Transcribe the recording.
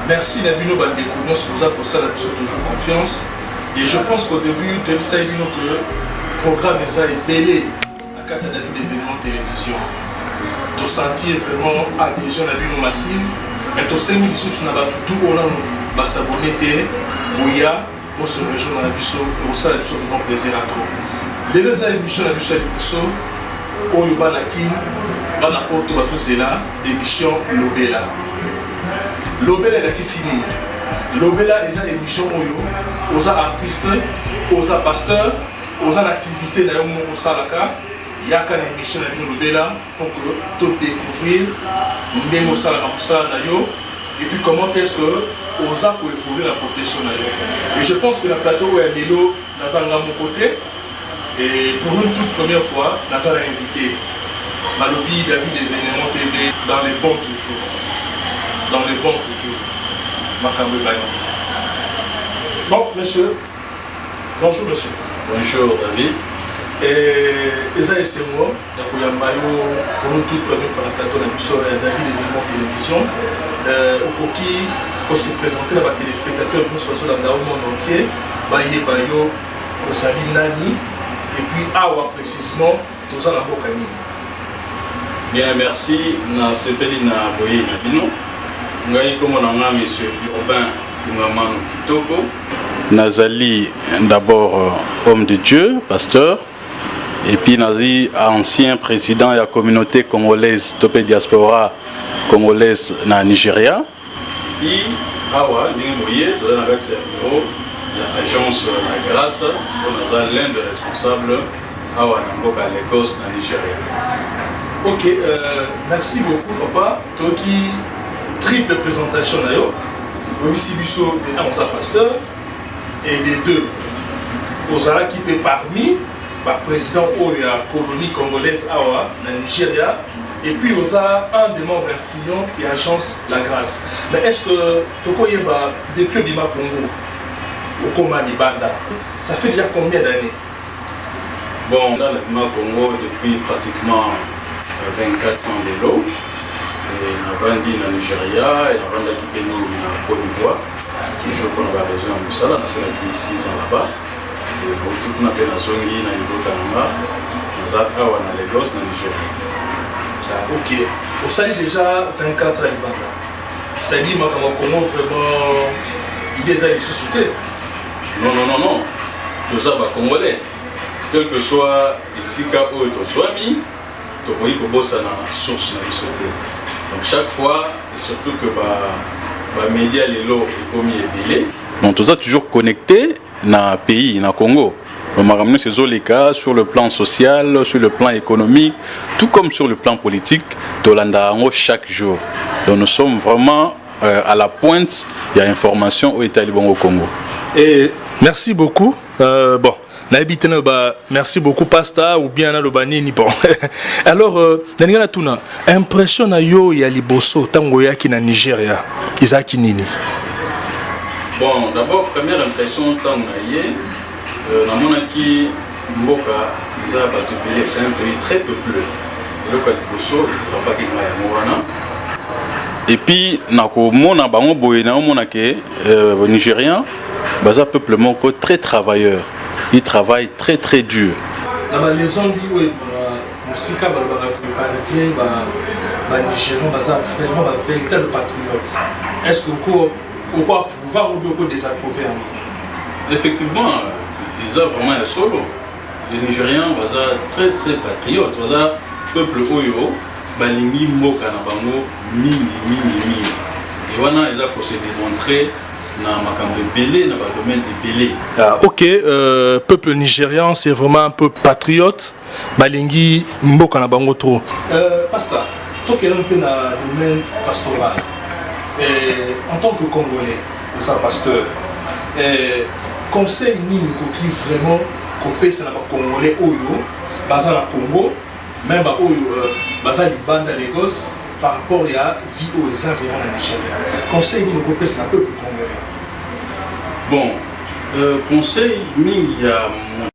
Merci Nabino Bandeko, nous sommes pour ça, nous sommes toujours confiance. Et je pense qu'au début, tu as dit que le programme est belé à 4 d'événements télévision. De sentir vraiment adhésion à la vie massive. Mais tu sais, nous sommes tout au long de s'abonner, Bouya, pour se rejoindre dans la Bisso, et aussi la Bisso, vraiment plaisir à toi. Les deux émissions de la Bisso, au Yubanakin, dans la porte de la émission Lobela. Lobela est ici. Lobela est une émission aux artistes, aux pasteurs, aux activités de la Salaka. Il y a une émission de Lobela pour que tout découvrir même au Salaka et puis comment est-ce que aux a pour évoluer la profession. Et je pense que la plateau est Melo dans mon côté. Et pour une toute première fois, Nazar a invité Malobi, David d'événements TV dans les bons toujours. Dans les bons toujours. Makambe Bayon. Bon, monsieur. Bonjour, monsieur. Bonjour, David. Et ça, c'est moi. Pour une toute première fois, David d'événements télévision. Au qui se présenter à la téléspectateurs, nous sommes dans le monde entier. Baye Bayo, Osali Nani. Et puis, précisément, tous en Bokani. Bien, merci. Na sepeli na boye na bino. Ngai comme on a monsieur Urbain Kungamano Kitoko. Nazali d'abord homme de Dieu, pasteur. Et puis Nazi ancien président de la communauté congolaise Topé Diaspora congolaise na Nigeria. Et awa ni moye to na gati ya bureau l'agence La Grâce, on a l'un des responsables à Lagos, en Nigeria. Ok, merci beaucoup, papa. Toi qui triple présentation d'ailleurs, aussi Bisso des un pasteur et les deux, Ozara qui est parmi le président de la colonie congolaise Awa, en Nigeria, et puis Oza un des membres influents de l'agence La Grâce. Mais est-ce que Toko Yeba depuis Bima Congo? Au Komani Banda, ça fait déjà combien d'années? Bon, dans le Congo depuis pratiquement 24 ans de l'eau. On a vendu en Nigeria et on a vendu en Côte d'Ivoire. Toujours pour la région de Moussala, on a 6 ans là-bas. Et on a fait la Zongi, on a fait la Lagos, en Nigeria. Ah, ok. Pour ça, il y a déjà 24 ans à Banda. C'est-à-dire que Congo vraiment, il y a des sociétés. Non. Tout ça va congolais. Quel que soit ici, où tu sois mis, tu peux bosser dans la source de la société. Donc chaque fois, et surtout que les médias, les lots, et comme il est délai. Donc tout ça toujours connecté dans le pays, dans le Congo. On a ramené ces cas sur le plan social, sur le plan économique, tout comme sur le plan politique, Tolanda chaque jour. Donc nous sommes vraiment à la pointe, il y a information au État au Congo. Et merci beaucoup. Bon, merci beaucoup, Pasta, ou bien le Banini. Bon. Alors, Daniela Tuna, impression à yo ya liboso tango yaki na Nigeria, Isaki Nini. Bon, d'abord, première impression tango na yé, na monaki mboka, isa batubile, c'est un pays très peupleux. Et le liboso, il fera pas qu'il y ait. Et puis, nako mona bango boye na mona ke Nigérian. C'est un peuple très travailleur. Il travaille très dur. Les gens disent que les Nigériens sont vraiment un véritable patriote. Est-ce que vous pouvez pouvoir ou désapprouver? Effectivement, ils ont vraiment un solo. Les Nigériens sont très patriotes. Ils sont un peuple oyo, balingi mboka na bango mingi. Et voilà, ils ont se démontré. Ah, ok, peuple nigérian, c'est vraiment un peu patriote. Balingi mboka na bango trop. Pasteur, toi qui es un peu dans le domaine pastoral, en tant que Congolais, vous êtes pasteur, conseil ni qui vraiment copé ça na Congolais oyo, baza na Congo, même ba oyo baza libanda Lagos. Par rapport à la vie aux environs en Nigeria. Conseil ni copé ça na peuple congolais. Bon, conseil, il y a